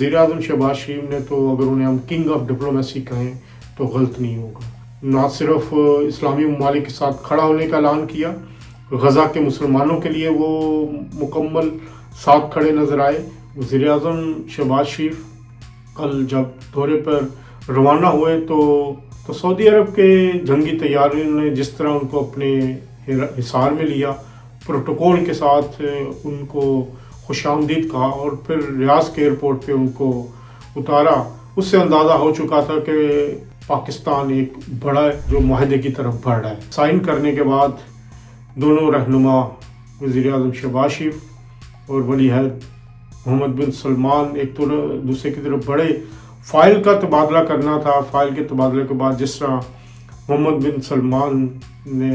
वज़ीर-ए-आज़म शहबाज शरीफ ने तो अगर उन्हें हम किंग ऑफ डिप्लोमेसी कहें तो गलत नहीं होगा। ना सिर्फ इस्लामी ममालिक के साथ खड़ा होने का ऐलान किया, गज़ा के मुसलमानों के लिए वो मुकम्मल साथ खड़े नज़र आए। वज़ीर-ए-आज़म शहबाज शरीफ कल जब दौरे पर रवाना हुए तो सऊदी अरब के जंगी तैयारियों ने जिस तरह उनको अपने हिसार में लिया, प्रोटोकॉल के साथ उनको खुशामदीद कहा और फिर रियाज के एयरपोर्ट पे उनको उतारा, उससे अंदाज़ा हो चुका था कि पाकिस्तान एक बड़ा जो माहदे की तरफ बढ़ रहा है। साइन करने के बाद दोनों रहनुमा वज़ीर-ए-आज़म शहबाज शरीफ और वली अहद मोहम्मद बिन सलमान एक तो दूसरे की तरफ बढ़े। फ़ाइल का तबादला करना था। फ़ाइल के तबादले के बाद जिस तरह मोहम्मद बिन सलमान ने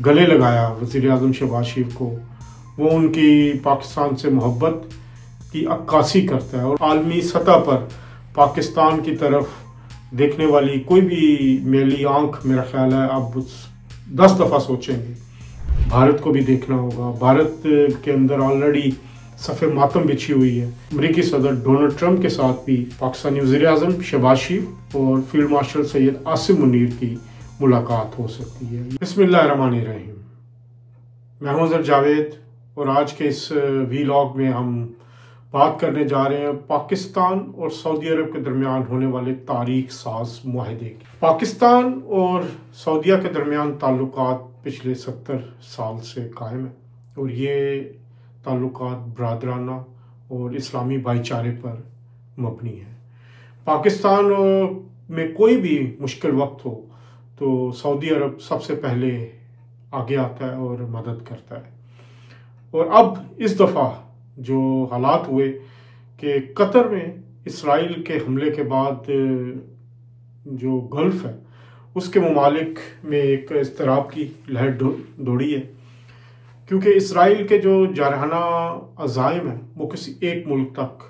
गले लगाया वज़ीर-ए-आज़म शहबाज शरीफ को, वो उनकी पाकिस्तान से मोहब्बत की अक्कासी करता है। और आलमी सतह पर पाकिस्तान की तरफ देखने वाली कोई भी मेली आंख मेरा ख्याल है अब 10 दफ़ा सोचेंगे। भारत को भी देखना होगा। भारत के अंदर ऑलरेडी सफ़े मातम बिछी हुई है। अमरीकी सदर डोनाल्ड ट्रंप के साथ भी पाकिस्तानी वज़ीर-ए-आज़म शहबाज शरीफ और फील्ड मार्शल सैयद आसिम मुनीर की मुलाकात हो सकती है। बिस्मिल्लाहिर्रहमानिर्रहीम। मैं हूं ज़र जावेद और आज के इस वीलॉग में हम बात करने जा रहे हैं पाकिस्तान और सऊदी अरब के दरमियान होने वाले तारीख साज मुआहदे की। पाकिस्तान और सऊदीया के दरमियान ताल्लुकात पिछले 70 साल से कायम है और ये ताल्लुकात बरादराना और इस्लामी भाईचारे पर मबनी है। पाकिस्तान में कोई भी मुश्किल वक्त हो तो सऊदी अरब सबसे पहले आगे आता है और मदद करता है। और अब इस दफ़ा जो हालात हुए कि कतर में इसराइल के हमले के बाद जो गल्फ़ है उसके ममालिक में एक इज़्तिराब की लहर दौड़ी है, क्योंकि इसराइल के जो जारहाना अज़ाइम हैं वो किसी एक मुल्क तक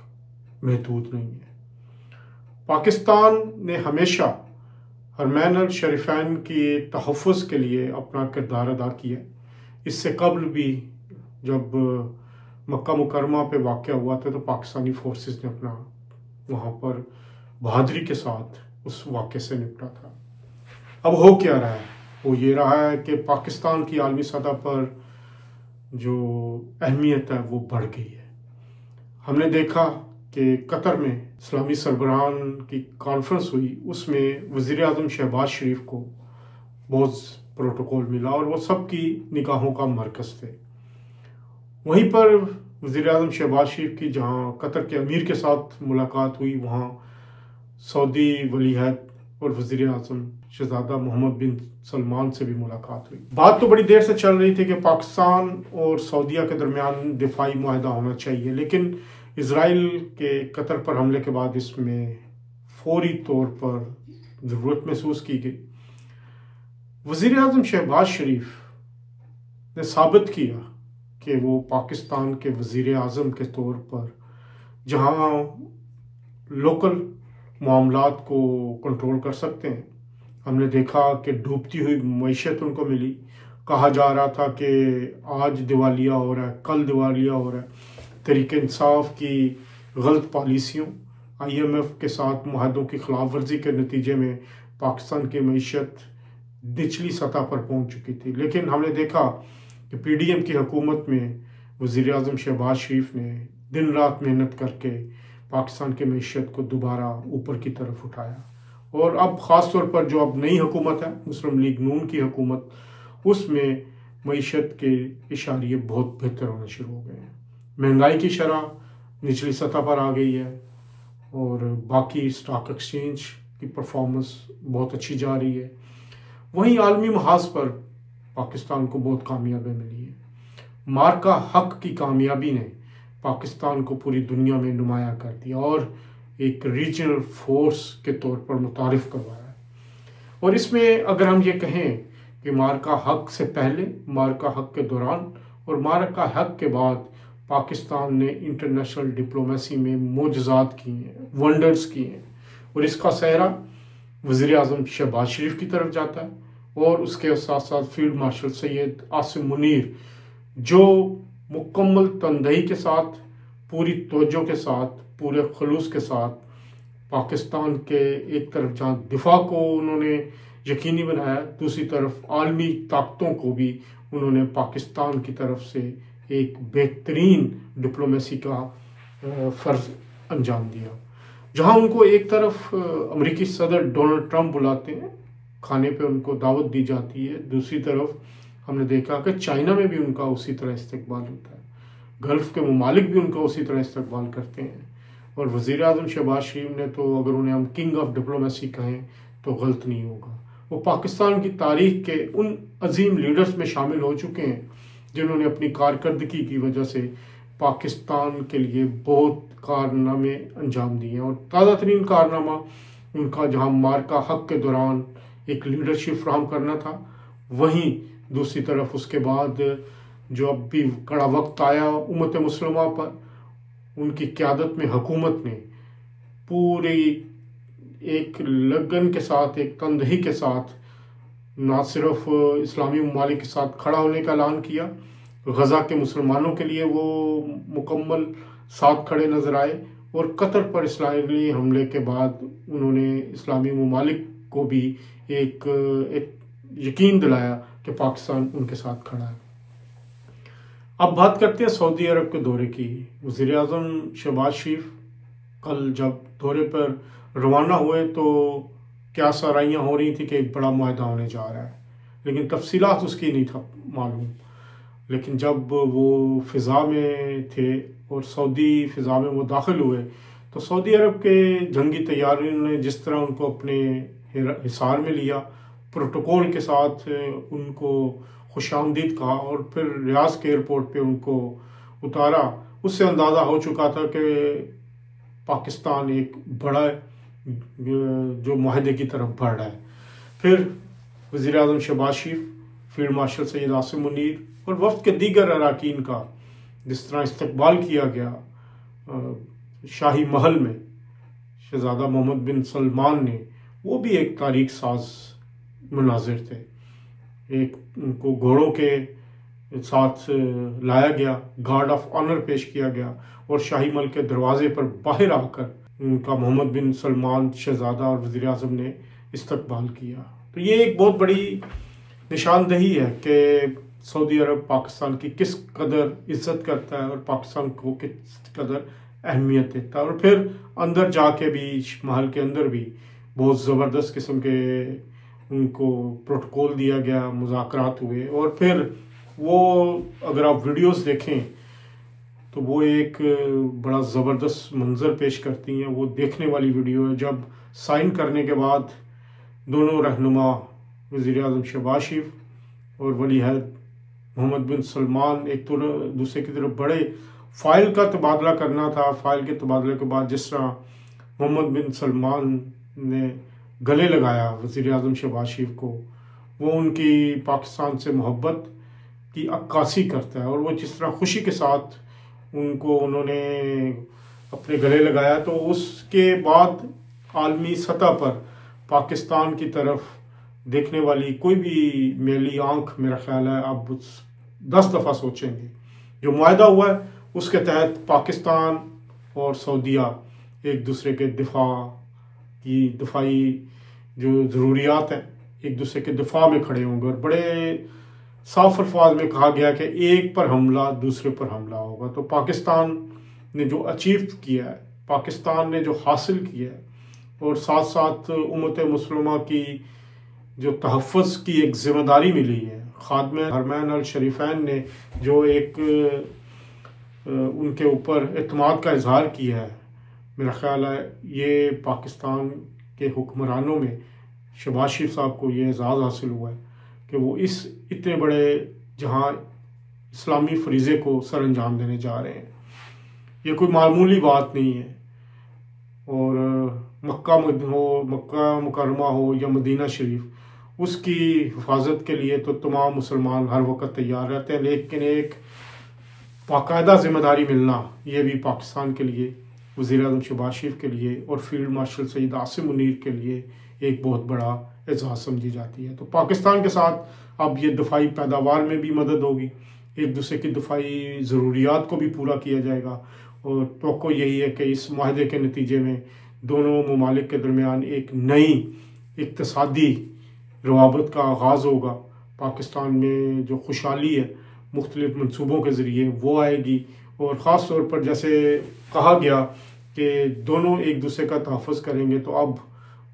महदूद नहीं है। पाकिस्तान ने हमेशा हरमैन अल शरीफैन के तहफ़्फ़ुज़ के लिए अपना किरदार अदा किया। इससे कबल भी जब मक्का मुकरमा पे वाक़या हुआ था तो पाकिस्तानी फोर्सेस ने अपना वहाँ पर बहादुरी के साथ उस वाक़े से निपटा था। अब हो क्या रहा है? वो ये रहा है कि पाकिस्तान की आलमी सतह पर जो अहमियत है वो बढ़ गई है। हमने देखा कि कतर में इस्लामी सरबराहान की कॉन्फ्रेंस हुई, उसमें वज़ीर-ए-आज़म शहबाज शरीफ को बहुत प्रोटोकॉल मिला और वो सबकी निगाहों का मरकज़ थे। वहीं पर वज़ीर-ए-आज़म शहबाज शरीफ की जहां कतर के अमीर के साथ मुलाकात हुई, वहां सऊदी वली अहद और वज़ीर-ए-आज़म शहज़ादा मोहम्मद बिन सलमान से भी मुलाकात हुई। बात तो बड़ी देर से चल रही थी कि पाकिस्तान और सऊदीया के दरमियान दिफाई मुआहदा होना चाहिए, लेकिन इज़राइल के कतर पर हमले के बाद इसमें फौरी तौर पर ज़रूरत महसूस की गई। वज़ीर-ए-आज़म शहबाज शरीफ ने साबित किया कि वो पाकिस्तान के वज़ीर-ए-आज़म के तौर पर जहां लोकल मामलात को कंट्रोल कर सकते हैं। हमने देखा कि डूबती हुई मईशत उनको मिली। कहा जा रहा था कि आज दिवालिया हो रहा है, कल दिवालिया हो रहा है। तरीके इंसाफ की गलत पॉलिसियों, IMF के साथ मुआहदों की खिलाफ वर्जी के नतीजे में पाकिस्तान की मईशत निचली सतह पर पहुंच चुकी थी। लेकिन हमने देखा कि PDM की हुकूमत में वज़ीर-ए-आज़म शहबाज शरीफ ने दिन रात मेहनत करके पाकिस्तान की मईशत को दोबारा ऊपर की तरफ उठाया। और अब ख़ास तौर पर जो अब नई हुकूमत है, मुस्लिम लीग नून की हुकूमत, उसमें मईशत के इशारे बहुत बेहतर होने शुरू हो गए हैं। महंगाई की शरह निचली सतह पर आ गई है और बाकी स्टॉक एक्सचेंज की परफॉर्मेंस बहुत अच्छी जा रही है। वहीं आलमी महाज पर पाकिस्तान को बहुत कामयाबी मिली है। मार्का हक की कामयाबी ने पाकिस्तान को पूरी दुनिया में नुमाया कर दिया और एक रीजनल फोर्स के तौर पर मुतारिफ करवाया है। और इसमें अगर हम ये कहें कि मार्का हक से पहले, मार्का हक के दौरान और मार्का हक के बाद पाकिस्तान ने इंटरनेशनल डिप्लोमेसी में मोजज़ात किए हैं, वंडर्स किए हैं। और इसका सेहरा वज़ीर-ए-आज़म शहबाज शरीफ की तरफ जाता है और उसके साथ साथ फील्ड मार्शल सैयद आसिम मुनीर, जो मुकम्मल तनदेही के साथ, पूरी तवज्जो के साथ पूरे खलूस के साथ पाकिस्तान के एक तरफ जहाँ दिफा को उन्होंने यकीनी बनाया, दूसरी तरफ आलमी ताकतों को भी उन्होंने पाकिस्तान की तरफ से एक बेहतरीन डिप्लोमेसी का फ़र्ज अंजाम दिया। जहां उनको एक तरफ अमेरिकी सदर डोनाल्ड ट्रंप बुलाते हैं, खाने पे उनको दावत दी जाती है, दूसरी तरफ हमने देखा कि चाइना में भी उनका उसी तरह इस्तकबाल होता है, गल्फ़ के ममालिक भी उनका उसी तरह इस्तकबाल करते हैं। और वज़ीर आज़म शहबाज शरीफ ने तो, अगर उन्हें हम किंग ऑफ डिप्लोमेसी कहें तो गलत नहीं होगा। वो पाकिस्तान की तारीख के उन अजीम लीडर्स में शामिल हो चुके हैं जिन्होंने अपनी कारकर्दगी की वजह से पाकिस्तान के लिए बहुत कारनामे अंजाम दिए हैं। और ताज़ा तरीन कारनामा उनका जहां मार्का हक के दौरान एक लीडरशिप फ्राहम करना था, वहीं दूसरी तरफ उसके बाद जो अब भी कड़ा वक्त आया उम्मत मुस्लिमा पर, उनकी क़यादत में हुकूमत ने पूरी एक लगन के साथ, एक तंदही के साथ ना सिर्फ इस्लामी ममालिक के साथ खड़ा होने का ऐलान किया, गज़ा के मुसलमानों के लिए वो मुकम्मल साथ खड़े नज़र आए, और कतर पर इस्राइली हमले के बाद उन्होंने इस्लामी ममालिक को भी एक यकीन दिलाया कि पाकिस्तान उनके साथ खड़ा है। अब बात करते हैं सऊदी अरब के दौरे की। वज़ीर आज़म शहबाज शरीफ कल जब दौरे पर रवाना हुए तो क्या सराहियाँ हो रही थी कि एक बड़ा मुआहदा होने जा रहा है, लेकिन तफसीलात उसकी नहीं था मालूम। लेकिन जब वो फ़िज़ा में थे और सऊदी फ़िज़ा में वो दाखिल हुए तो सऊदी अरब के जंगी तैयारियों ने जिस तरह उनको अपने हिसार में लिया, प्रोटोकॉल के साथ उनको खुशामदीद कहा और फिर रियाज के एयरपोर्ट पे उनको उतारा, उससे अंदाज़ा हो चुका था कि पाकिस्तान एक बड़ा जो मुआहदे की तरफ बढ़ रहा है। फिर वज़ीर आज़म शहबाज शरीफ, फील्ड मार्शल सैयद आसिम मुनीर और वफ़द के दीगर अरकान का जिस तरह इस्तकबाल किया गया शाही महल में शहज़ादा मोहम्मद बिन सलमान ने, वो भी एक तारीख साज मुनाजिर थे। एक उनको घोड़ों के साथ लाया गया, गार्ड ऑफ ऑनर पेश किया गया और शाही महल के दरवाजे पर बाहर आकर उनका मोहम्मद बिन सलमान शहज़ादा और वज़ीर आज़म ने इस्तकबाल किया। तो ये एक बहुत बड़ी निशानदही है कि सऊदी अरब पाकिस्तान की किस कदर इज्जत करता है और पाकिस्तान को किस कदर अहमियत देता है। और फिर अंदर जाके भी, महल के अंदर भी बहुत ज़बरदस्त किस्म के उनको प्रोटोकॉल दिया गया, मुज़ाकरात हुए। और फिर वो अगर आप वीडियोस देखें तो वो एक बड़ा ज़बरदस्त मंज़र पेश करती हैं, वो देखने वाली वीडियो है। जब साइन करने के बाद दोनों रहनुमा वज़ीर आज़म शहबाज शरीफ और वली अहद मोहम्मद बिन सलमान एक तो दूसरे की तरफ बड़े, फ़ाइल का तबादला करना था। फ़ाइल के तबादले के बाद जिस तरह मोहम्मद बिन सलमान ने गले लगाया वज़ीर आज़म शहबाज शरीफ को, वो उनकी पाकिस्तान से मोहब्बत की अक्कासी करता है। और वो जिस तरह खुशी के साथ उनको उन्होंने अपने गले लगाया, तो उसके बाद आलमी सतह पर पाकिस्तान की तरफ देखने वाली कोई भी मेली आंख, मेरा ख्याल है अब 10 दफ़ा सोचेंगे। जो मुआहदा हुआ है उसके तहत पाकिस्तान और सऊदीया एक दूसरे के दिफाई जो ज़रूरियात हैं, एक दूसरे के दिफा में खड़े होंगे। और बड़े साफ अल्फाज में कहा गया कि एक पर हमला दूसरे पर हमला होगा। तो पाकिस्तान ने जो अचीव किया है, पाकिस्तान ने जो हासिल किया है, और साथ साथ उम्मत मुस्लिमा की जो तहफ़्फ़ुज़ की एक ज़िम्मेदारी मिली है, खादमे हरमैन अल शरीफैन ने जो एक उनके ऊपर एतमाद का इजहार किया है, मेरा ख्याल है ये पाकिस्तान के हुक्मरानों में शहबाज शरीफ साहब को ये एजाज़ हासिल हुआ है कि वो इस इतने बड़े जहां इस्लामी फरीज़े को सर अंजाम देने जा रहे हैं। ये कोई मामूली बात नहीं है। और मक्का मुकरमा हो या मदीना शरीफ, उसकी हिफाजत के लिए तो तमाम मुसलमान हर वक्त तैयार रहते हैं, लेकिन एक बाकायदा ज़िम्मेदारी मिलना ये भी पाकिस्तान के लिए, वज़ीर आज़म शहबाज शरीफ के लिए और फील्ड मार्शल सैयद आसिम मुनीर के लिए एक बहुत बड़ा एजाज़ समझी जाती है। तो पाकिस्तान के साथ अब ये दफ़ाई पैदावार में भी मदद होगी, एक दूसरे की दफ़ाई ज़रूरियात को भी पूरा किया जाएगा। और तवक्को यही है कि इस माहदे के नतीजे में दोनों ममालिक के दरमियान एक नई इक़्तिसादी रवाबत का आगाज़ होगा। पाकिस्तान में जो खुशहाली है मुख्तलिफ़ मनसूबों के ज़रिए वो आएगी, और ख़ास तौर पर जैसे कहा गया कि दोनों एक दूसरे का तहफ़्फ़ुज़ करेंगे, तो अब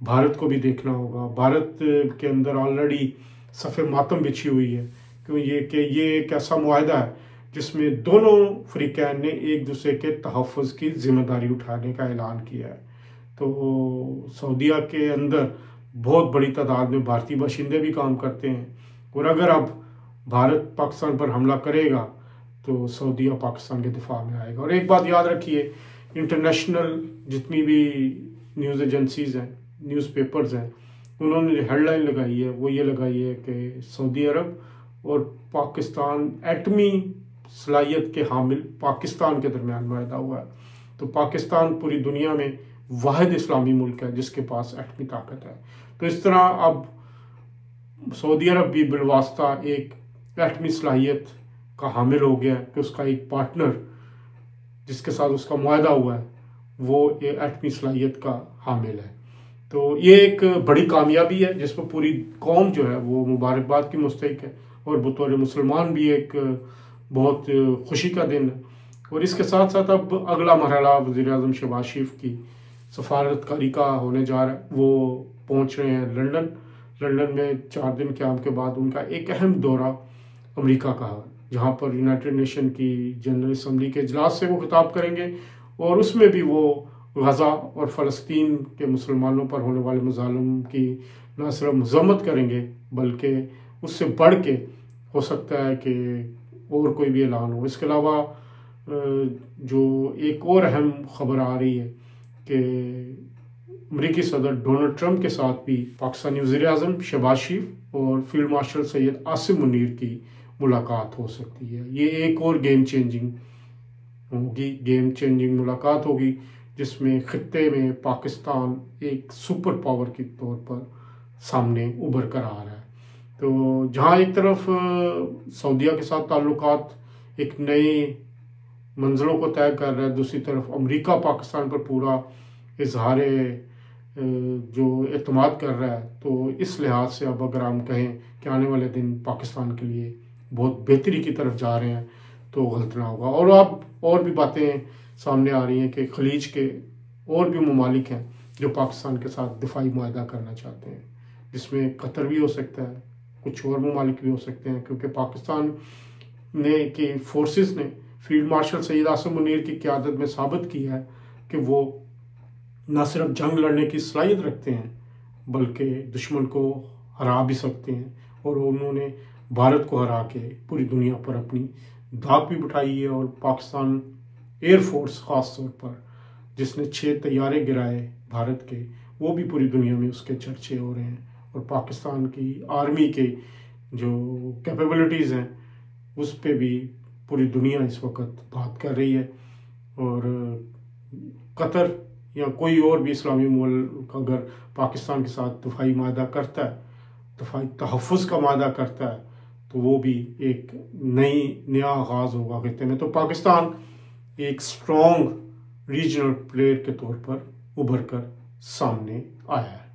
भारत को भी देखना होगा। भारत के अंदर ऑलरेडी सफ़े मातम बिछी हुई है, क्यों ये एक ऐसा मुआहदा है जिसमें दोनों फ़रीक़ैन ने एक दूसरे के तहफ़्फ़ुज़ की ज़िम्मेदारी उठाने का ऐलान किया है। तो सऊदीया के अंदर बहुत बड़ी तादाद में भारतीय बाशिंदे भी काम करते हैं, और अगर अब भारत पाकिस्तान पर हमला करेगा तो सऊदीया पाकिस्तान के दिफा में आएगा। और एक बात याद रखिए, इंटरनेशनल जितनी भी न्यूज़ एजेंसीज़ हैं, न्यूज़पेपर्स हैं, उन्होंने जो हेडलाइन लगाई है वो ये लगाई है कि सऊदी अरब और पाकिस्तान एटमी सलाहियत के हामिल पाकिस्तान के दरमियान मुआहदा हुआ है। तो पाकिस्तान पूरी दुनिया में वाहिद इस्लामी मुल्क है जिसके पास एटमी ताकत है। तो इस तरह अब सऊदी अरब भी बिलवास्ता एक एटमी सलाहियत का हामिल हो गया कि उसका एक पार्टनर जिसके साथ उसका मुआहदा हुआ है वो एटमी सलाहियत का हामिल है। तो ये एक बड़ी कामयाबी है जिस पर पूरी कौम जो है वो मुबारकबाद की मुस्तहिक है, और बतौर मुसलमान भी एक बहुत खुशी का दिन है। और इसके साथ साथ अब अगला मरहला वज़ीर-ए-आज़म शहबाज शरीफ की सफारतकारी का होने जा रहा है। वो पहुंच रहे हैं लंदन में 4 दिन क़याम के बाद उनका एक अहम दौरा अमेरिका का है, जहां पर यूनाइटेड नेशन की जनरल असम्बली के इजलास से वो खिताब करेंगे, और उसमें भी वो गज़ा और फ़लस्तीन के मुसलमानों पर होने वाले मज़ालिम की न सिर्फ मज़म्मत करेंगे बल्कि उससे बढ़ के हो सकता है कि और कोई भी ऐलान हो। इसके अलावा जो एक और अहम खबर आ रही है कि अमरीकी सदर डोनाल्ड ट्रंप के साथ भी पाकिस्तानी वज़ीर-ए-आज़म शहबाज शरीफ और फील्ड मार्शल सैयद आसिम मुनीर की मुलाकात हो सकती है। ये एक और गेम चेंजिंग मुलाकात होगी जिसमें ख़ित्ते में पाकिस्तान एक सुपर पावर के तौर पर सामने उभर कर आ रहा है। तो जहाँ एक तरफ सऊदीया के साथ ताल्लुकात एक नए मंजिलों को तय कर रहा है, दूसरी तरफ अमेरिका पाकिस्तान पर पूरा इजहार जो एतमाद कर रहा है। तो इस लिहाज से अब अगर हम कहें कि आने वाले दिन पाकिस्तान के लिए बहुत बेहतरी की तरफ जा रहे हैं तो गलत ना होगा। और अब और भी बातें सामने आ रही हैं कि खलीज के और भी ममालिक हैं जो पाकिस्तान के साथ दिफाई मुआहदा करना चाहते हैं, जिसमें कतर भी हो सकता है, कुछ और ममालिक भी हो सकते हैं, क्योंकि पाकिस्तान की फोर्सेस ने फील्ड मार्शल सैयद आसिम मुनीर की क़यादत में साबित किया है कि वो न सिर्फ जंग लड़ने की सलाहियत रखते हैं बल्कि दुश्मन को हरा भी सकते हैं, और उन्होंने भारत को हरा के पूरी दुनिया पर अपनी दाग भी बिठाई है। और पाकिस्तान एयरफोर्स ख़ास तौर पर जिसने 6 तैयारे गिराए भारत के, वो भी पूरी दुनिया में उसके चर्चे हो रहे हैं। और पाकिस्तान की आर्मी के जो कैपेबिलिटीज़ हैं उस पे भी पूरी दुनिया इस वक्त बात कर रही है। और कतर या कोई और भी इस्लामी मुल्क अगर पाकिस्तान के साथ दफाई मादा करता है, दफाई तहफ़्फ़ुज़ का मादा करता है, तो वो भी एक नया आगाज़ होगा खित्ते में। तो पाकिस्तान एक स्ट्रॉन्ग रीजनल प्लेयर के तौर पर उभर कर सामने आया है।